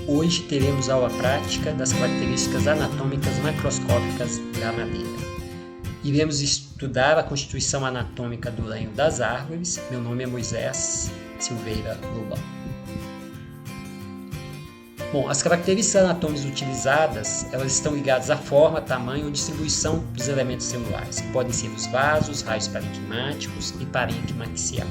Hoje teremos aula prática das características anatômicas macroscópicas da madeira. Iremos estudar a constituição anatômica do lenho das árvores. Meu nome é Moisés Silveira Lobão. Bom, as características anatômicas utilizadas, elas estão ligadas à forma, tamanho ou distribuição dos elementos celulares, que podem ser os vasos, raios parenquimáticos e parênquima axial.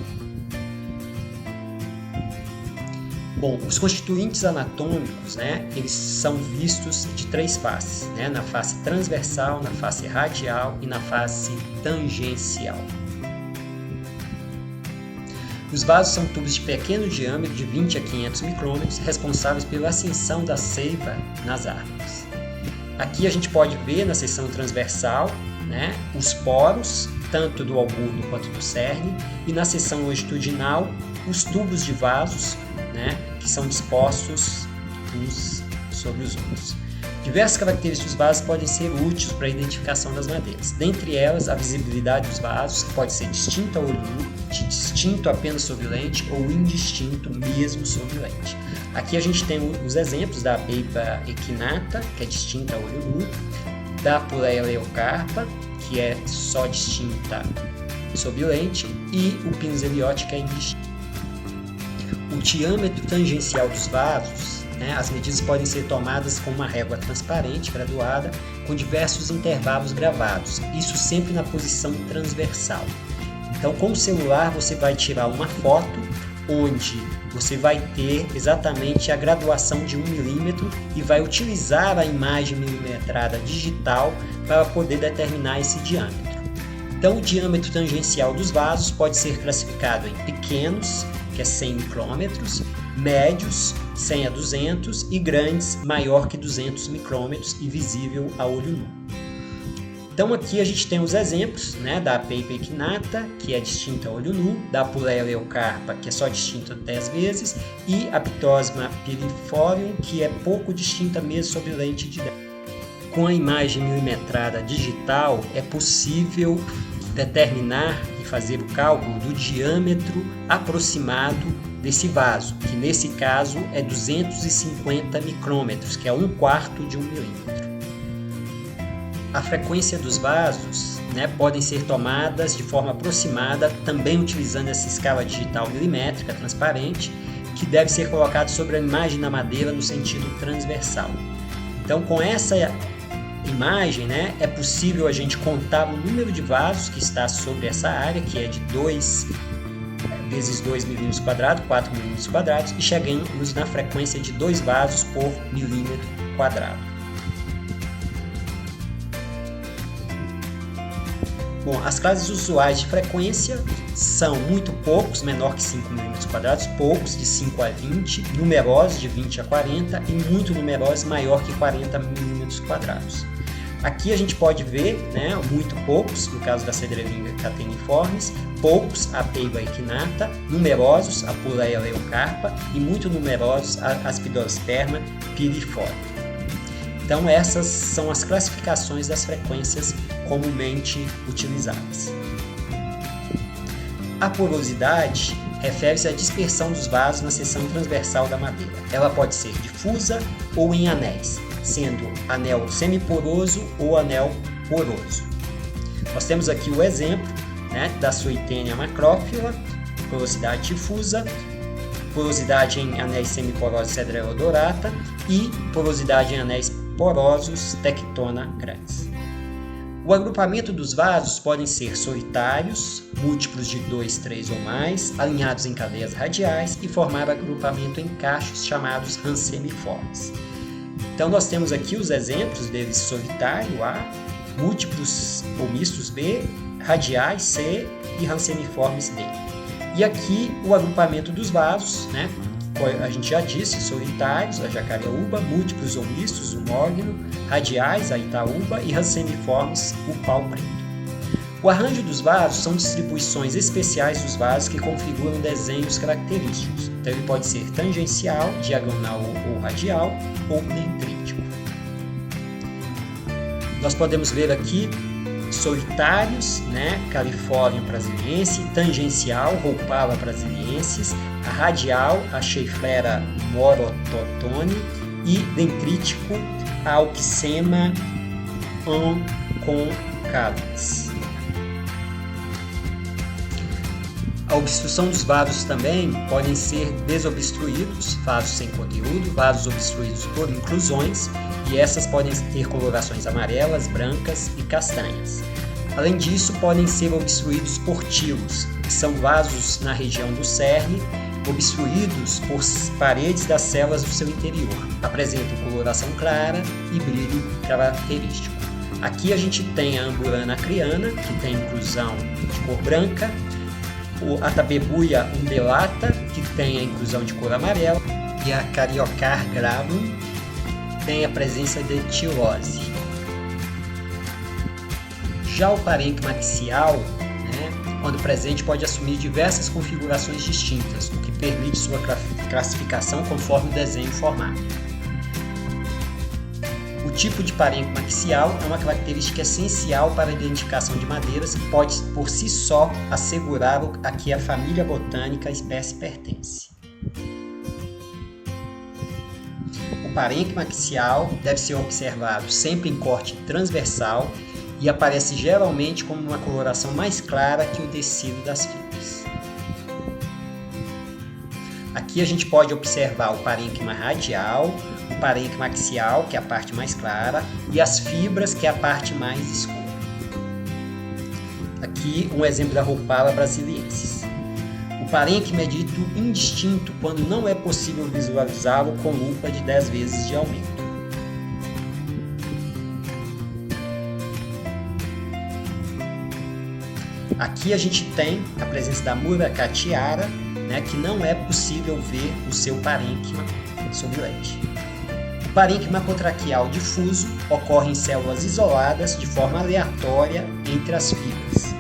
Bom, os constituintes anatômicos, eles são vistos de três faces, na face transversal, na face radial e na face tangencial. Os vasos são tubos de pequeno diâmetro, de 20 a 500 micrômetros, responsáveis pela ascensão da seiva nas árvores. Aqui a gente pode ver na seção transversal, os poros, tanto do alburno quanto do cerne, e na seção longitudinal, os tubos de vasos, que são dispostos uns sobre os outros. Diversas características dos vasos podem ser úteis para a identificação das madeiras. Dentre elas, a visibilidade dos vasos, que pode ser distinta a olho nu, distinto apenas sob lente ou indistinto mesmo sob lente. Aqui a gente tem os exemplos da Peiba equinata, que é distinta a olho nu, da Puleia leucarpa, que é só distinta sob lente, e o Pinus eliote, que é indistinto. O diâmetro tangencial dos vasos, as medidas podem ser tomadas com uma régua transparente, graduada, com diversos intervalos gravados, isso sempre na posição transversal. Então, com o celular, você vai tirar uma foto onde você vai ter exatamente a graduação de 1 milímetro e vai utilizar a imagem milimetrada digital para poder determinar esse diâmetro. Então, o diâmetro tangencial dos vasos pode ser classificado em pequenos, que é 100 micrômetros, médios, 100 a 200 e grandes, maior que 200 micrômetros e visível a olho nu. Então aqui a gente tem os exemplos da Peiba equinata, que é distinta a olho nu, da Puleia leucarpa, que é só distinta 10 vezes, e a Ptosma piriforme, que é pouco distinta mesmo sob lente de 10. Com a imagem milimetrada digital é possível determinar e fazer o cálculo do diâmetro aproximado desse vaso, que nesse caso é 250 micrômetros, que é 1/4 de 1 milímetro. A frequência dos vasos podem ser tomadas de forma aproximada, também utilizando essa escala digital milimétrica transparente, que deve ser colocada sobre a imagem da madeira no sentido transversal. Então, com essa imagem, é possível a gente contar o número de vasos que está sobre essa área, que é de 2 vezes 2 milímetros quadrados, 4 milímetros quadrados, e chegamos na frequência de 2 vasos por milímetro quadrado. Bom, as classes usuais de frequência são muito poucos, menor que 5 milímetros quadrados, poucos, de 5 a 20, numerosos, de 20 a 40, e muito numerosos, maior que 40 milímetros quadrados. Aqui a gente pode ver, muito poucos, no caso da Cedrelinga cateniformes, poucos, a Peiba equinata, numerosos, a Puleia leucarpa, e muito numerosos, a Aspidosperma piriforme. Então essas são as classificações das frequências comumente utilizadas. A porosidade refere-se à dispersão dos vasos na seção transversal da madeira. Ela pode ser difusa ou em anéis, sendo anel semiporoso ou anel poroso. Nós temos aqui o exemplo da Suetenia macrófila, porosidade difusa, porosidade em anéis semiporosos Cedrela odorata e porosidade em anéis porosos Tectona grandis. O agrupamento dos vasos podem ser solitários, múltiplos de 2, 3 ou mais, alinhados em cadeias radiais e formar agrupamento em cachos chamados rancemiformes. Então nós temos aqui os exemplos deles: solitário A, múltiplos ou mistos B, radiais C e rancemiformes D. E aqui o agrupamento dos vasos, a gente já disse, solitários, a jacareúba, múltiplos ou mistos, o mogno, radiais, a itaúba, e rancemiformes, o pau preto. O arranjo dos vasos são distribuições especiais dos vasos que configuram desenhos característicos. Então ele pode ser tangencial, diagonal ou radial, ou dendrítico. Nós podemos ver aqui solitários, Califórnia brasiliense, tangencial, Rhopala brasiliensis, a radial, a Schaefflera morototone, e dendrítico Auxema onconcalis. A obstrução dos vasos também podem ser desobstruídos, vasos sem conteúdo, vasos obstruídos por inclusões, e essas podem ter colorações amarelas, brancas e castanhas. Além disso, podem ser obstruídos por tilos, que são vasos na região do cerne, obstruídos por paredes das células do seu interior. Apresentam coloração clara e brilho característico. Aqui a gente tem a Amburana acriana, que tem inclusão de cor branca, a Tabebuia umbellata, que tem a inclusão de cor amarela, e a Cariocar gravum tem a presença de tilose. Já o parênquima axial, quando presente, pode assumir diversas configurações distintas, o que permite sua classificação conforme o desenho formado. O tipo de parênquima axial é uma característica essencial para a identificação de madeiras que pode, por si só, assegurar a que a família botânica a espécie pertence. O parênquima axial deve ser observado sempre em corte transversal e aparece geralmente como uma coloração mais clara que o tecido das fibras. Aqui a gente pode observar o parênquima radial, o parênquima axial, que é a parte mais clara, e as fibras, que é a parte mais escura. Aqui um exemplo da Rhopala brasiliensis. O parênquima é dito indistinto quando não é possível visualizá-lo com lupa de 10 vezes de aumento. Aqui a gente tem a presença da Muracatiara, que não é possível ver o seu parênquima sob lente. O parênquima apotraquial difuso ocorre em células isoladas de forma aleatória entre as fibras.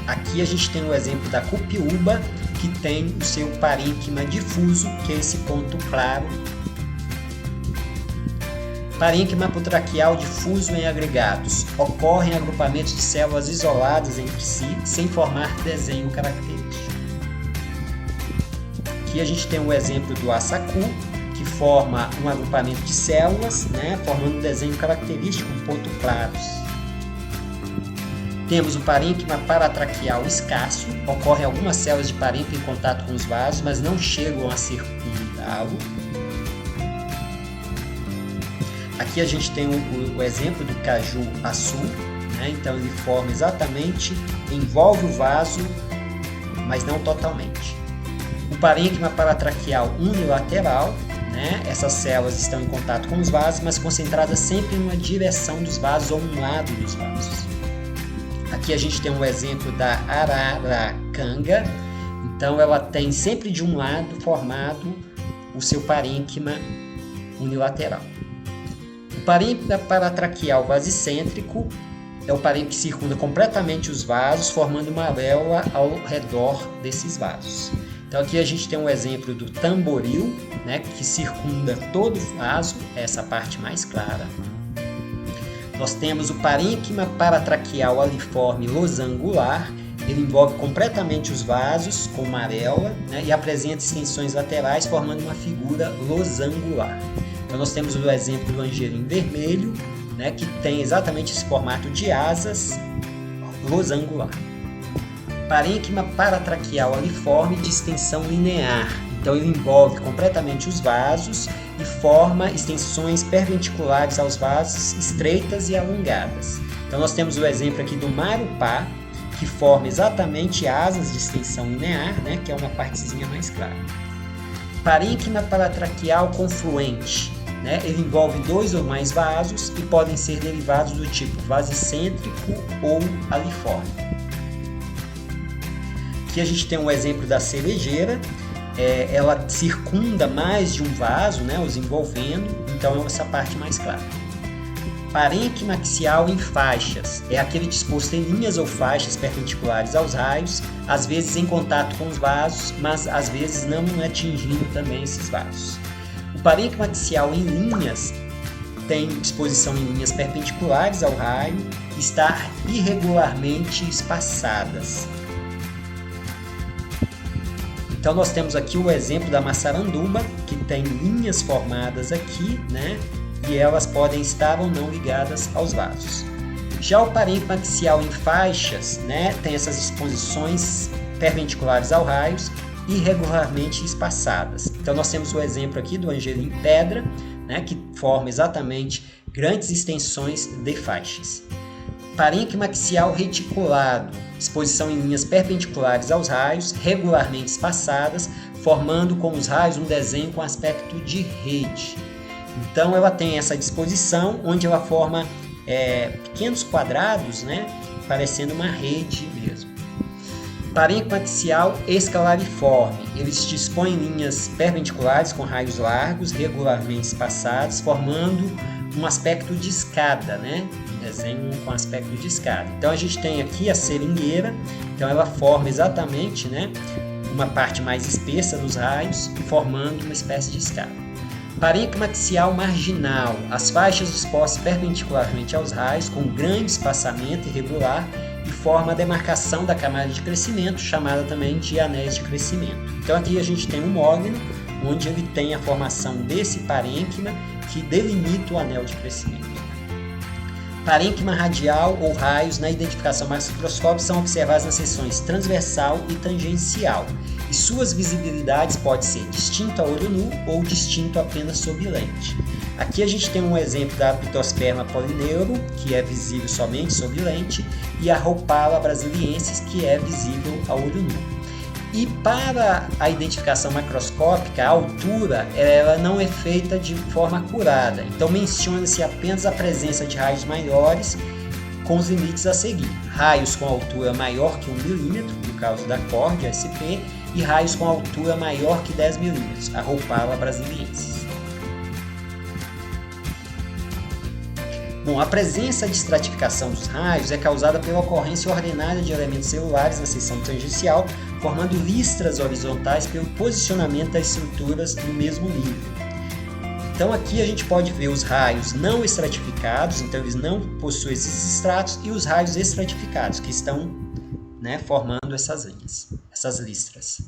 Aqui a gente tem o exemplo da Cupiúba, que tem o seu parênquima difuso, que é esse ponto claro. Parênquima apotraquial difuso em agregados. Ocorre em agrupamentos de células isoladas entre si, sem formar desenho característico. Aqui a gente tem o exemplo do Assacu, que forma um agrupamento de células, formando um desenho característico com pontos claros. Temos o parênquima paratraquial escasso. Ocorre em algumas células de parênquima em contato com os vasos, mas não chegam a circundá-lo. Aqui a gente tem o exemplo do caju açu, então ele forma exatamente, envolve o vaso, mas não totalmente. O parênquima paratraquial unilateral, essas células estão em contato com os vasos, mas concentradas sempre em uma direção dos vasos ou um lado dos vasos. Aqui a gente tem um exemplo da Araracanga, então ela tem sempre de um lado formado o seu parênquima unilateral. O parênquima paratraquial vasicêntrico é o parênquima que circunda completamente os vasos, formando uma areola ao redor desses vasos. Então aqui a gente tem um exemplo do tamboril, que circunda todo o vaso, essa parte mais clara. Nós temos o parênquima paratraquial aliforme losangular, ele envolve completamente os vasos com uma areola, e apresenta extensões laterais formando uma figura losangular. Então nós temos o exemplo do angelim vermelho, que tem exatamente esse formato de asas losangular. Parênquima paratraquial aliforme de extensão linear. Então ele envolve completamente os vasos e forma extensões perpendiculares aos vasos, estreitas e alongadas. Então nós temos o exemplo aqui do marupá, que forma exatamente asas de extensão linear, que é uma partezinha mais clara. Parênquima paratraquial confluente. Ele envolve 2 ou mais vasos e podem ser derivados do tipo vasicêntrico ou aliforme. Aqui a gente tem um exemplo da cerejeira, ela circunda mais de um vaso, os envolvendo, então é essa parte mais clara. Parênquima axial em faixas, é aquele disposto em linhas ou faixas perpendiculares aos raios, às vezes em contato com os vasos, mas às vezes não atingindo também esses vasos. O parênquima axial em linhas tem disposição em linhas perpendiculares ao raio, está irregularmente espaçadas. Então nós temos aqui o exemplo da maçaranduba, que tem linhas formadas aqui, né? E elas podem estar ou não ligadas aos vasos. Já o parênquima axial em faixas, né, tem essas exposições perpendiculares aos raios, irregularmente espaçadas. Então nós temos o exemplo aqui do angelim pedra, né, que forma exatamente grandes extensões de faixas. Parênquima axial reticulado, exposição em linhas perpendiculares aos raios, regularmente espaçadas, formando com os raios um desenho com aspecto de rede. Então ela tem essa disposição onde ela forma pequenos quadrados, né, parecendo uma rede mesmo. Parênquima axial escalariforme, eles dispõem linhas perpendiculares com raios largos, regularmente espaçados, formando um aspecto de escada, né? Um desenho com aspecto de escada. Então a gente tem aqui a seringueira, então ela forma exatamente, né, uma parte mais espessa nos raios, formando uma espécie de escada. Parênquima axial marginal, as faixas dispostas perpendicularmente aos raios, com grande espaçamento irregular, e forma a demarcação da camada de crescimento, chamada também de anéis de crescimento. Então aqui a gente tem um mogno, onde ele tem a formação desse parênquima, que delimita o anel de crescimento. Parênquima radial ou raios na identificação macroscópica são observados nas seções transversal e tangencial, e suas visibilidades podem ser distinto a olho nu ou distinto apenas sob lente. Aqui a gente tem um exemplo da Pitosperma polineuro, que é visível somente sob lente, e a Rhopala brasiliensis, que é visível a olho nu. E para a identificação macroscópica, a altura ela não é feita de forma acurada, então menciona-se apenas a presença de raios maiores com os limites a seguir. Raios com altura maior que 1 milímetro, no caso da Cordia SP, e raios com altura maior que 10 milímetros, a Rhopala brasiliensis. Bom, a presença de estratificação dos raios é causada pela ocorrência ordinária de elementos celulares na seção tangencial, formando listras horizontais pelo posicionamento das estruturas no mesmo nível. Então aqui a gente pode ver os raios não estratificados, então eles não possuem esses estratos, e os raios estratificados, que estão, né, formando essas linhas, essas listras.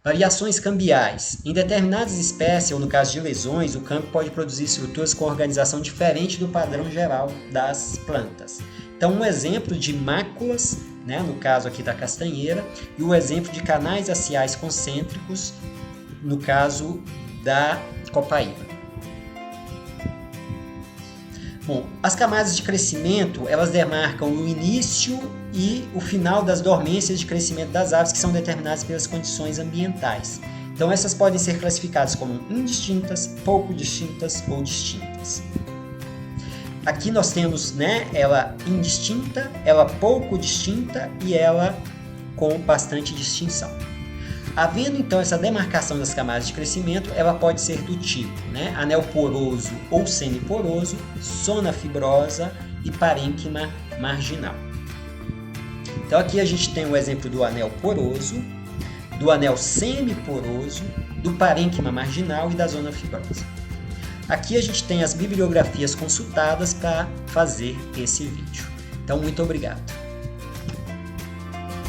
Variações cambiais. Em determinadas espécies, ou no caso de lesões, o campo pode produzir estruturas com organização diferente do padrão geral das plantas. Então, um exemplo de máculas, né, no caso aqui da castanheira, e o exemplo de canais axiais concêntricos, no caso da copaíba. Bom, as camadas de crescimento, elas demarcam o início e o final das dormências de crescimento das árvores, que são determinadas pelas condições ambientais. Então essas podem ser classificadas como indistintas, pouco distintas ou distintas. Aqui nós temos, né, ela indistinta, ela pouco distinta e ela com bastante distinção. Havendo então essa demarcação das camadas de crescimento, ela pode ser do tipo, né, anel poroso ou semiporoso, zona fibrosa e parênquima marginal. Então aqui a gente tem o exemplo do anel poroso, do anel semiporoso, do parênquima marginal e da zona fibrosa. Aqui a gente tem as bibliografias consultadas para fazer esse vídeo. Então, muito obrigado.